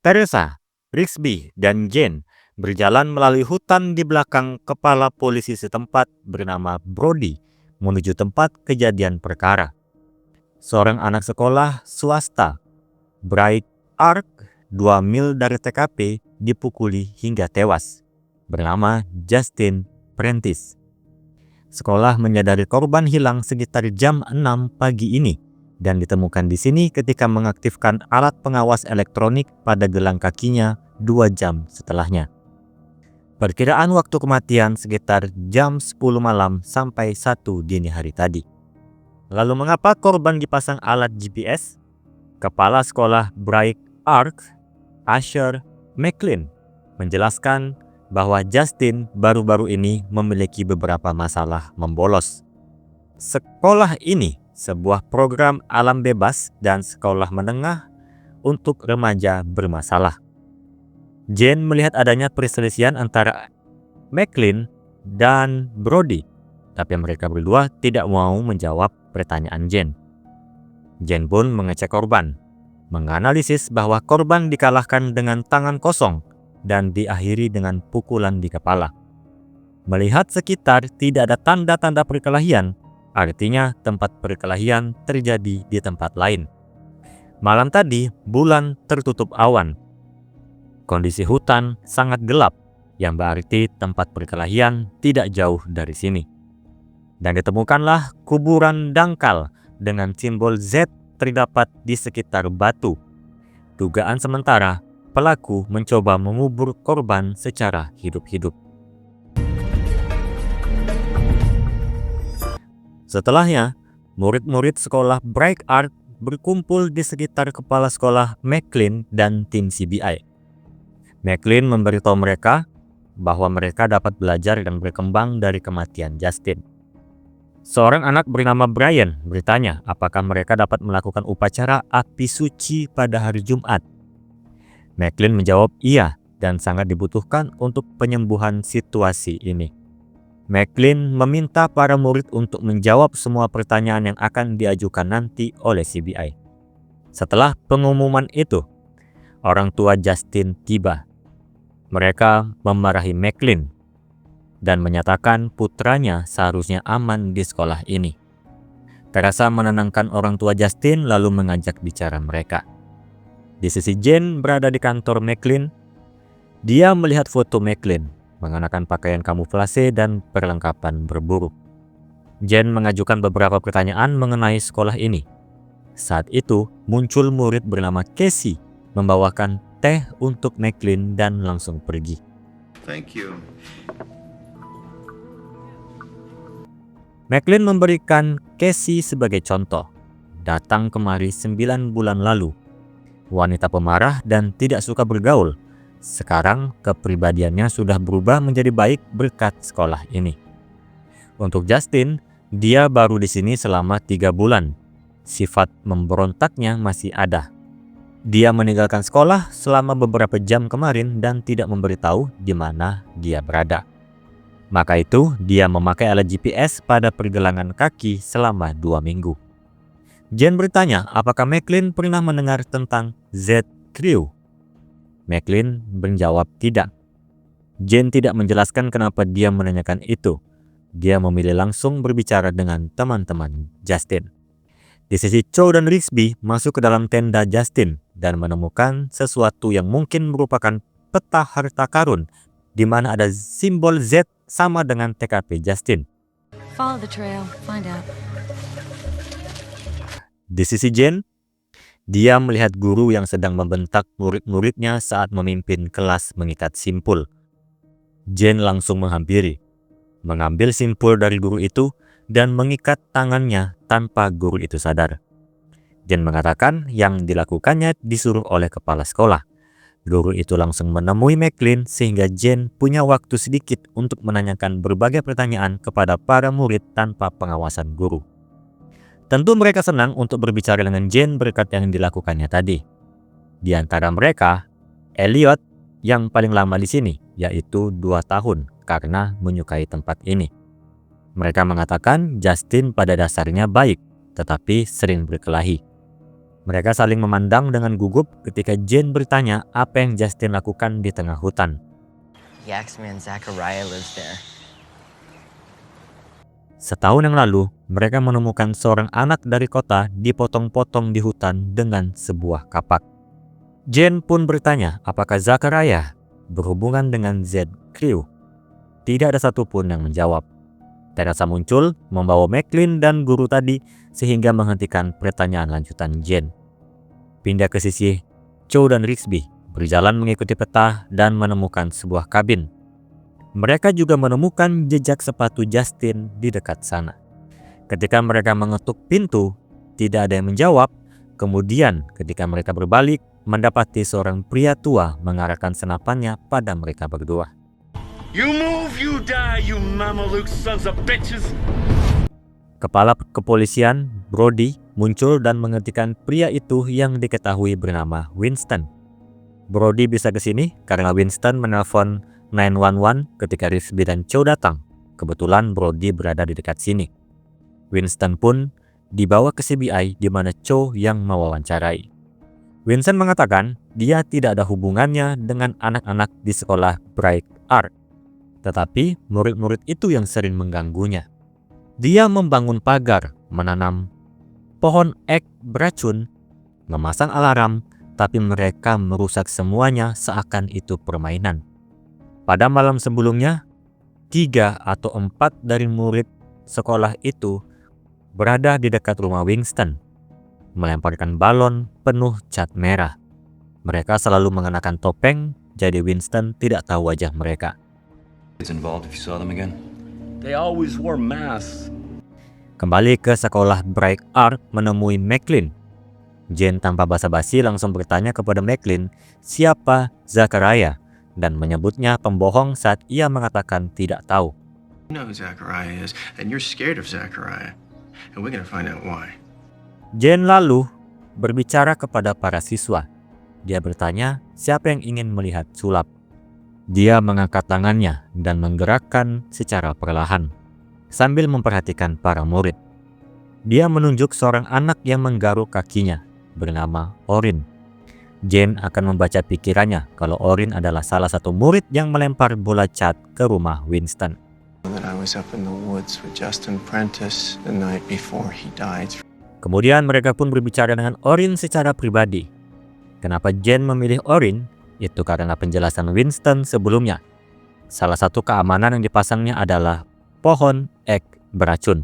Teresa, Rigsby, dan Jane berjalan melalui hutan di belakang kepala polisi setempat bernama Brody menuju tempat kejadian perkara. Seorang anak sekolah swasta, Bright Ark, 2 mil dari TKP, dipukuli hingga tewas, bernama Justin Prentice. Sekolah menyadari korban hilang sekitar jam 6 pagi ini dan ditemukan di sini ketika mengaktifkan alat pengawas elektronik pada gelang kakinya 2 jam setelahnya. Perkiraan waktu kematian sekitar jam 10 malam sampai 1 dini hari tadi. Lalu mengapa korban dipasang alat GPS? Kepala sekolah Bright Ark, Asher McLean, menjelaskan bahwa Justin baru-baru ini memiliki beberapa masalah membolos. Sekolah ini sebuah program alam bebas dan sekolah menengah untuk remaja bermasalah. Jane melihat adanya perselisihan antara McLean dan Brody, tapi mereka berdua tidak mau menjawab pertanyaan Jane. Jane pun mengecek korban, menganalisis bahwa korban dikalahkan dengan tangan kosong dan diakhiri dengan pukulan di kepala. Melihat sekitar tidak ada tanda-tanda perkelahian, artinya tempat perkelahian terjadi di tempat lain. Malam tadi, bulan tertutup awan. Kondisi hutan sangat gelap, yang berarti tempat perkelahian tidak jauh dari sini. Dan ditemukanlah kuburan dangkal dengan simbol Z terdapat di sekitar batu. Dugaan sementara, pelaku mencoba mengubur korban secara hidup-hidup. Setelahnya, murid-murid sekolah Bright Ark berkumpul di sekitar kepala sekolah McLean dan tim CBI. McLean memberitahu mereka bahwa mereka dapat belajar dan berkembang dari kematian Justin. Seorang anak bernama Brian bertanya apakah mereka dapat melakukan upacara api suci pada hari Jumat. McLean menjawab iya dan sangat dibutuhkan untuk penyembuhan situasi ini. McLean meminta para murid untuk menjawab semua pertanyaan yang akan diajukan nanti oleh CBI. Setelah pengumuman itu, orang tua Justin tiba. Mereka memarahi McLean dan menyatakan putranya seharusnya aman di sekolah ini. Teresa menenangkan orang tua Justin lalu mengajak bicara mereka. Di sisi Jane berada di kantor McLean. Dia melihat foto McLean mengenakan pakaian kamuflase dan perlengkapan berburu. Jane mengajukan beberapa pertanyaan mengenai sekolah ini. Saat itu muncul murid bernama Casey membawakan teh untuk McLean dan langsung pergi. Thank you. McLean memberikan Casey sebagai contoh. Datang kemari 9 bulan lalu. Wanita pemarah dan tidak suka bergaul. Sekarang kepribadiannya sudah berubah menjadi baik berkat sekolah ini. Untuk Justin, dia baru di sini selama 3 bulan. Sifat memberontaknya masih ada. Dia meninggalkan sekolah selama beberapa jam kemarin dan tidak memberitahu di mana dia berada. Maka itu, dia memakai alat GPS pada pergelangan kaki selama 2 minggu. Jane bertanya apakah McLean pernah mendengar tentang Z-Crew. McLean menjawab tidak. Jane tidak menjelaskan kenapa dia menanyakan itu. Dia memilih langsung berbicara dengan teman-teman Justin. Di sisi Cho dan Rigsby masuk ke dalam tenda Justin dan menemukan sesuatu yang mungkin merupakan peta harta karun di mana ada simbol Z sama dengan TKP Justin. Follow the trail, find out. Di sisi Jane, dia melihat guru yang sedang membentak murid-muridnya saat memimpin kelas mengikat simpul. Jane langsung menghampiri, mengambil simpul dari guru itu dan mengikat tangannya tanpa guru itu sadar. Jane mengatakan yang dilakukannya disuruh oleh kepala sekolah. Guru itu langsung menemui McLean sehingga Jane punya waktu sedikit untuk menanyakan berbagai pertanyaan kepada para murid tanpa pengawasan guru. Tentu mereka senang untuk berbicara dengan Jane berkat yang dilakukannya tadi. Di antara mereka, Elliot yang paling lama di sini, yaitu 2 tahun karena menyukai tempat ini. Mereka mengatakan Justin pada dasarnya baik, tetapi sering berkelahi. Mereka saling memandang dengan gugup ketika Jane bertanya apa yang Justin lakukan di tengah hutan. The Axeman Zachariah lives there. Setahun yang lalu, mereka menemukan seorang anak dari kota dipotong-potong di hutan dengan sebuah kapak. Jane pun bertanya apakah Zachariah berhubungan dengan Z. Crew. Tidak ada satupun yang menjawab. Teresa muncul, membawa Macklin dan guru tadi sehingga menghentikan pertanyaan lanjutan Jane. Pindah ke sisi Cho dan Rigsby berjalan mengikuti peta dan menemukan sebuah kabin. Mereka juga menemukan jejak sepatu Justin di dekat sana. Ketika mereka mengetuk pintu, tidak ada yang menjawab. Kemudian ketika mereka berbalik, mendapati seorang pria tua mengarahkan senapannya pada mereka berdua. You move, you die, you Mameluke sons of bitches! Kepala kepolisian, Brody, muncul dan menghentikan pria itu yang diketahui bernama Winston. Brody bisa ke sini karena Winston menelpon 911 ketika Rigsby dan Cho datang. Kebetulan Brody berada di dekat sini. Winston pun dibawa ke CBI di mana Cho yang mewawancarai. Winston mengatakan dia tidak ada hubungannya dengan anak-anak di sekolah Bright Art, tetapi murid-murid itu yang sering mengganggunya. Dia membangun pagar, menanam pohon ek beracun, memasang alarm, tapi mereka merusak semuanya seakan itu permainan. Pada malam sebelumnya, 3 atau 4 dari murid sekolah itu berada di dekat rumah Winston, melemparkan balon penuh cat merah. Mereka selalu mengenakan topeng, jadi Winston tidak tahu wajah mereka. Kids involved if you saw them again? They always wore masks. Kembali ke sekolah Bright Art menemui Macklin. Jane tanpa basa-basi langsung bertanya kepada Macklin siapa Zachariah dan menyebutnya pembohong saat ia mengatakan tidak tahu. You know who Zachariah is, and you're scared of Zachariah. And we're gonna find out why. Jane lalu berbicara kepada para siswa. Dia bertanya siapa yang ingin melihat sulap. Dia mengangkat tangannya dan menggerakkan secara perlahan, sambil memperhatikan para murid. Dia menunjuk seorang anak yang menggaruk kakinya, bernama Orin. Jane akan membaca pikirannya kalau Orin adalah salah satu murid yang melempar bola cat ke rumah Winston. That I was up in the woods with Justin Prentice the night before he died. Kemudian mereka pun berbicara dengan Orin secara pribadi. Kenapa Jane memilih Orin? Itu karena penjelasan Winston sebelumnya. Salah satu keamanan yang dipasangnya adalah pohon ek beracun.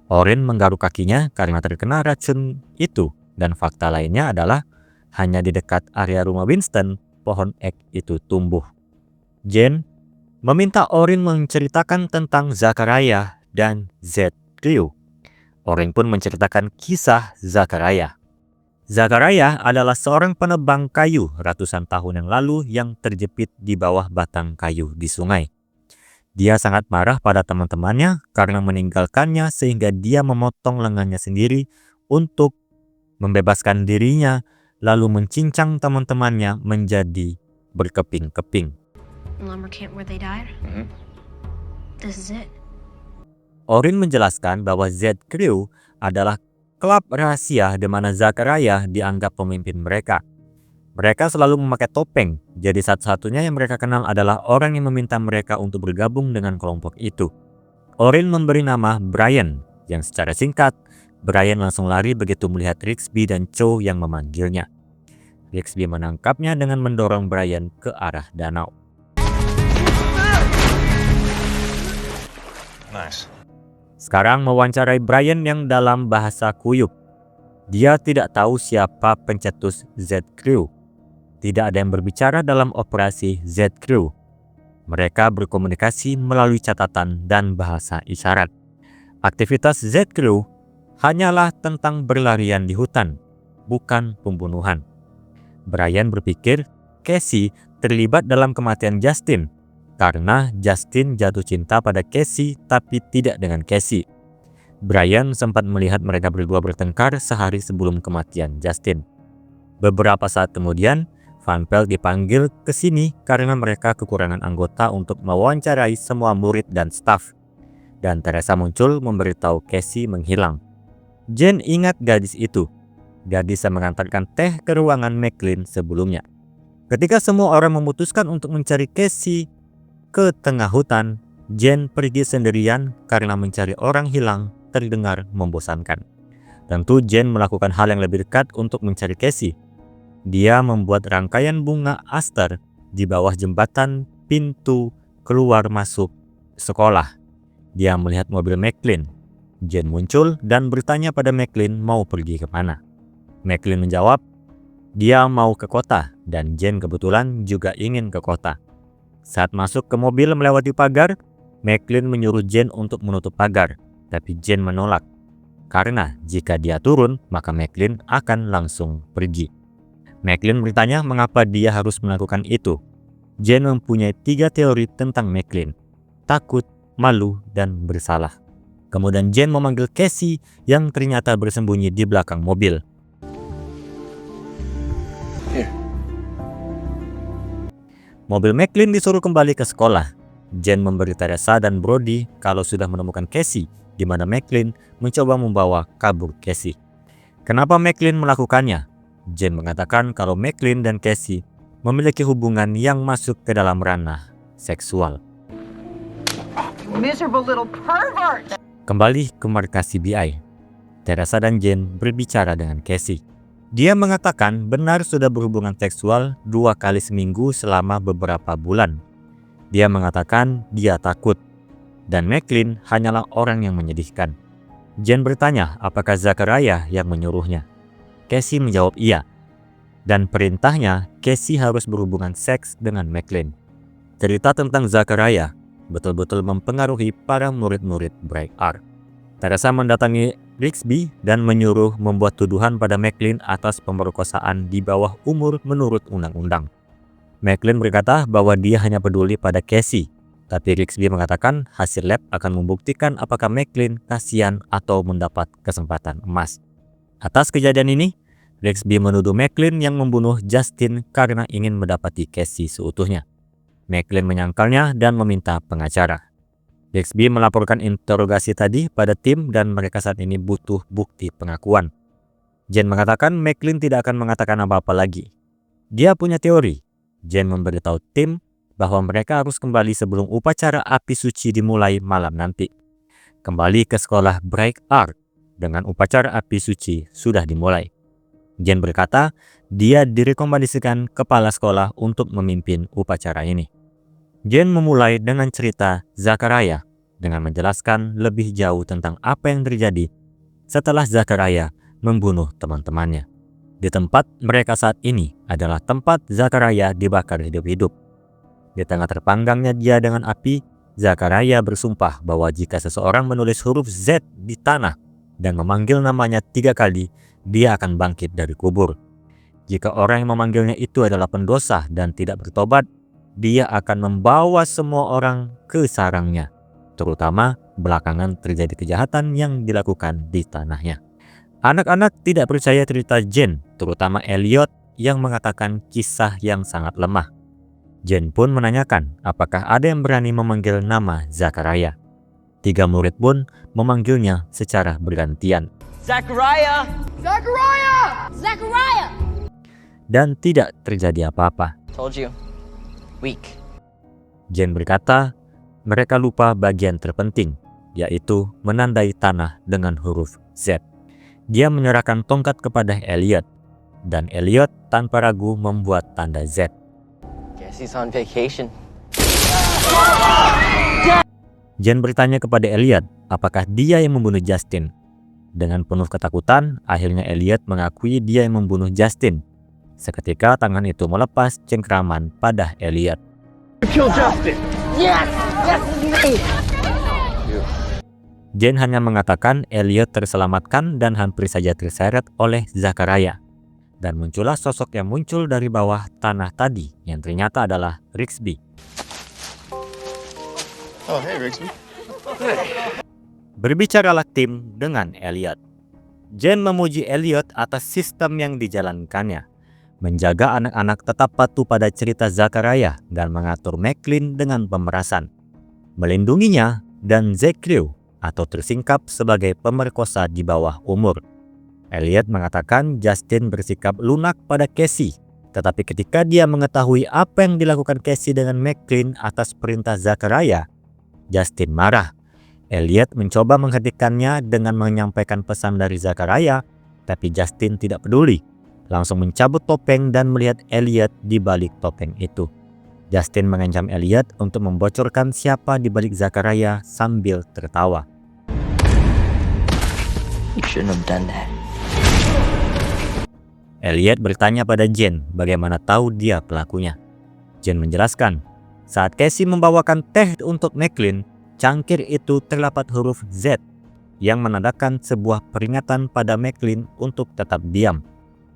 Orin menggaruk kakinya karena terkena racun itu, dan fakta lainnya adalah hanya di dekat area rumah Winston, pohon ek itu tumbuh. Jane meminta Orin menceritakan tentang Zachariah dan Z. Crew. Orin pun menceritakan kisah Zachariah. Zachariah adalah seorang penebang kayu ratusan tahun yang lalu yang terjepit di bawah batang kayu di sungai. Dia sangat marah pada teman-temannya karena meninggalkannya sehingga dia memotong lengannya sendiri untuk membebaskan dirinya, lalu mencincang teman-temannya menjadi berkeping-keping. Lumber camp where they died? Mhm. This is it. Orin menjelaskan bahwa Z. Crew adalah klub rahasia di mana Zachariah dianggap pemimpin mereka. Mereka selalu memakai topeng, jadi satu-satunya yang mereka kenal adalah orang yang meminta mereka untuk bergabung dengan kelompok itu. Orin memberi nama Brian, yang secara singkat, Brian langsung lari begitu melihat Rigsby dan Cho yang memanggilnya. Rigsby menangkapnya dengan mendorong Brian ke arah danau. Nice. Sekarang mewawancarai Brian yang dalam bahasa kuyup. Dia tidak tahu siapa pencetus Z. Crew. Tidak ada yang berbicara dalam operasi Z. Crew. Mereka berkomunikasi melalui catatan dan bahasa isyarat. Aktivitas Z. Crew hanyalah tentang berlarian di hutan, bukan pembunuhan. Brian berpikir Casey terlibat dalam kematian Justin karena Justin jatuh cinta pada Casey tapi tidak dengan Casey. Brian sempat melihat mereka berdua bertengkar sehari sebelum kematian Justin. Beberapa saat kemudian, Van Pelt dipanggil ke sini karena mereka kekurangan anggota untuk mewawancarai semua murid dan staf. Dan Teresa muncul memberitahu Casey menghilang. Jane ingat gadis itu. gadis yang mengantarkan teh ke ruangan McLean sebelumnya. Ketika semua orang memutuskan untuk mencari Casey ke tengah hutan, Jane pergi sendirian karena mencari orang hilang terdengar membosankan. Tentu Jane melakukan hal yang lebih dekat untuk mencari Casey. Dia membuat rangkaian bunga aster di bawah jembatan pintu keluar masuk sekolah. Dia melihat mobil McLean. Jane muncul dan bertanya pada McLean mau pergi kemana. McLean menjawab, dia mau ke kota dan Jane kebetulan juga ingin ke kota. Saat masuk ke mobil melewati pagar, McLean menyuruh Jane untuk menutup pagar, tapi Jane menolak. Karena jika dia turun, maka McLean akan langsung pergi. McLean bertanya mengapa dia harus melakukan itu. Jane mempunyai 3 teori tentang McLean: takut, malu, dan bersalah. Kemudian Jane memanggil Casey yang ternyata bersembunyi di belakang mobil. Mobil McLean disuruh kembali ke sekolah. Jane memberi Teresa dan Brody kalau sudah menemukan Casey, di mana McLean mencoba membawa kabur Casey. Kenapa McLean melakukannya? Jane mengatakan kalau McLean dan Casey memiliki hubungan yang masuk ke dalam ranah seksual. Miserable little pervert! Kembali ke markas CBI, Teresa dan Jane berbicara dengan Casey. Dia mengatakan benar sudah berhubungan seksual 2 kali seminggu selama beberapa bulan. Dia mengatakan dia takut, dan McLean hanyalah orang yang menyedihkan. Jane bertanya apakah Zachariah yang menyuruhnya. Casey menjawab iya, dan perintahnya Casey harus berhubungan seks dengan McLean. Cerita tentang Zachariah betul-betul mempengaruhi para murid-murid Bright Ark. Teresa mendatangi Rigsby dan menyuruh membuat tuduhan pada McLean atas pemerkosaan di bawah umur menurut undang-undang. McLean berkata bahwa dia hanya peduli pada Casey, tapi Rigsby mengatakan hasil lab akan membuktikan apakah McLean kasihan atau mendapat kesempatan emas. Atas kejadian ini, Rigsby menuduh McLean yang membunuh Justin karena ingin mendapati Casey seutuhnya. McLean menyangkalnya dan meminta pengacara. Rigsby melaporkan interogasi tadi pada tim dan mereka saat ini butuh bukti pengakuan. Jane mengatakan McLean tidak akan mengatakan apa-apa lagi. Dia punya teori. Jane memberitahu tim bahwa mereka harus kembali sebelum upacara api suci dimulai malam nanti. Kembali ke sekolah Bright Ark dengan upacara api suci sudah dimulai. Jane berkata dia direkomendasikan kepala sekolah untuk memimpin upacara ini. Jane memulai dengan cerita Zachariah dengan menjelaskan lebih jauh tentang apa yang terjadi setelah Zachariah membunuh teman-temannya. Di tempat mereka saat ini adalah tempat Zachariah dibakar hidup-hidup. Di tengah terpanggangnya dia dengan api, Zachariah bersumpah bahwa jika seseorang menulis huruf Z di tanah dan memanggil namanya 3 kali, dia akan bangkit dari kubur. Jika orang yang memanggilnya itu adalah pendosa dan tidak bertobat, dia akan membawa semua orang ke sarangnya. Terutama belakangan terjadi kejahatan yang dilakukan di tanahnya. Anak-anak tidak percaya cerita Jane, terutama Elliot yang mengatakan kisah yang sangat lemah. Jane pun menanyakan apakah ada yang berani memanggil nama Zachariah. 3 murid pun memanggilnya secara bergantian. Zachariah! Zachariah! Zachariah! Dan tidak terjadi apa-apa. Told you. Weak. Jane berkata, mereka lupa bagian terpenting, yaitu menandai tanah dengan huruf Z. Dia menyerahkan tongkat kepada Elliot, dan Elliot tanpa ragu membuat tanda Z. Guess he's on vacation. Jane bertanya kepada Elliot, apakah dia yang membunuh Justin. Dengan penuh ketakutan, akhirnya Elliot mengakui dia yang membunuh Justin. Seketika tangan itu melepas cengkraman pada Elliot. Kill Justin. Yes! Yes, it's me! Jane hanya mengatakan Elliot terselamatkan dan hampir saja terseret oleh Zachariah. Dan muncullah sosok yang muncul dari bawah tanah tadi yang ternyata adalah Rigsby. Oh, hey, Rigsby. Berbicaralah tim dengan Elliot. Jane memuji Elliot atas sistem yang dijalankannya, menjaga anak-anak tetap patuh pada cerita Zachariah dan mengatur McLean dengan pemerasan, melindunginya dan Zachariah atau tersingkap sebagai pemerkosa di bawah umur. Elliot mengatakan Justin bersikap lunak pada Casey, tetapi ketika dia mengetahui apa yang dilakukan Casey dengan McClane atas perintah Zachariah, Justin marah. Elliot mencoba menghentikannya dengan menyampaikan pesan dari Zachariah, tapi Justin tidak peduli. Langsung mencabut topeng dan melihat Elliot di balik topeng itu. Justin mengancam Elliot untuk membocorkan siapa di balik Zachariah sambil tertawa. You shouldn't have done that. Elliot bertanya pada Jen bagaimana tahu dia pelakunya. Jen menjelaskan, saat Casey membawakan teh untuk McClane, cangkir itu terdapat huruf Z yang menandakan sebuah peringatan pada McClane untuk tetap diam.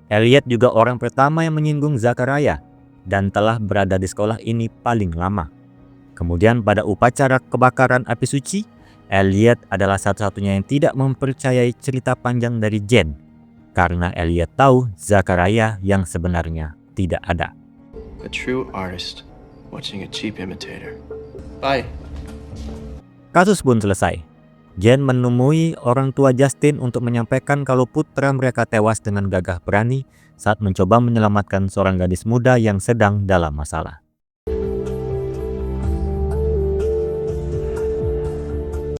Elliot juga orang pertama yang menyinggung Zachariah dan telah berada di sekolah ini paling lama. Kemudian pada upacara kebakaran api suci, Elliot adalah satu-satunya yang tidak mempercayai cerita panjang dari Jen. Karena Elliot tahu Zachariah yang sebenarnya tidak ada. A true artist watching a cheap imitator. Bye. Kasus pun selesai. Jen menemui orang tua Justin untuk menyampaikan kalau putra mereka tewas dengan gagah berani saat mencoba menyelamatkan seorang gadis muda yang sedang dalam masalah.